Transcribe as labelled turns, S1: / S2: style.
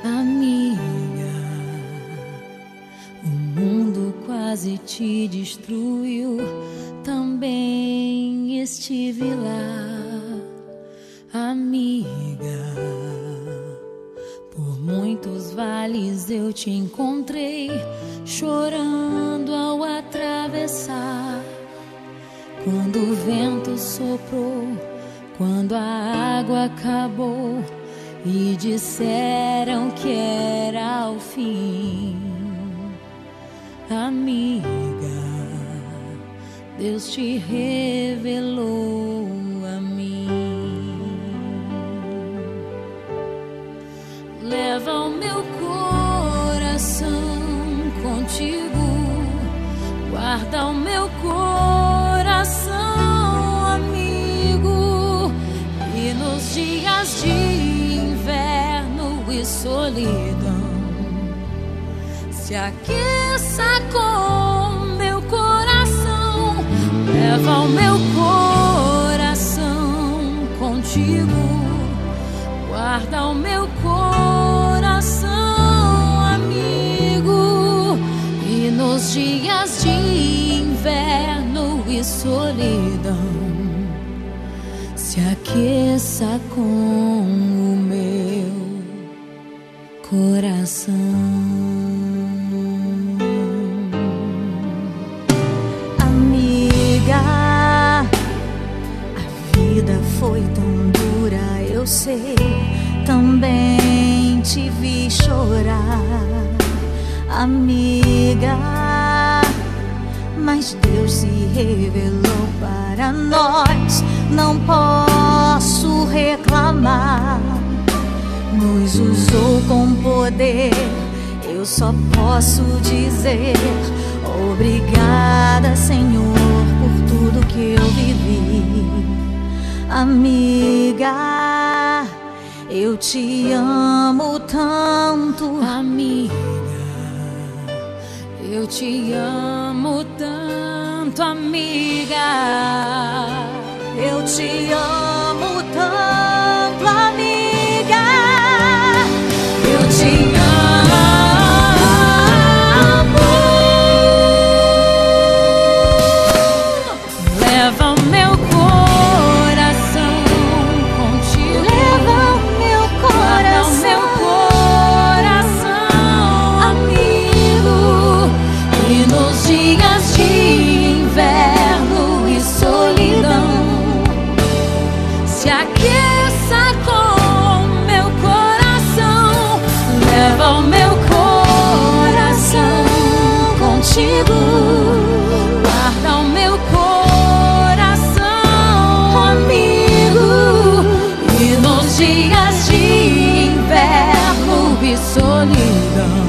S1: Amiga, o mundo quase te destruiu, também estive lá. Amiga, por muitos vales eu te encontrei, chorando ao atravessar. Quando o vento soprou, quando a água acabou e disseram que era o fim. Amiga, Deus te revelou a mim. Leva o meu coração contigo, guarda o meu coração, amigo, e nos dias de inverno e solidão se aqueça com meu coração. Leva o meu coração contigo, guarda o meu coração, amigo, e nos dias de inverno e solidão se aqueça com o meu coração.
S2: Amiga, a vida foi tão dura, eu sei, também te vi chorar. Amiga, mas Deus se revelou para nós, não posso reclamar. Nos usou com poder, eu só posso dizer obrigada, Senhor, por tudo que eu vivi. Amiga, eu te amo tanto.
S1: Amiga, eu te amo tanto, amiga.
S2: Eu te amo tanto, amiga. Eu te amo.
S1: Leva o meu coração contigo.
S2: Leva o meu coração,
S1: amigo, e nos dias de inverno e solidão se aqueça com meu coração. Leva o meu coração contigo, guarda o meu coração, amigo, e nos dias de inverno e solidão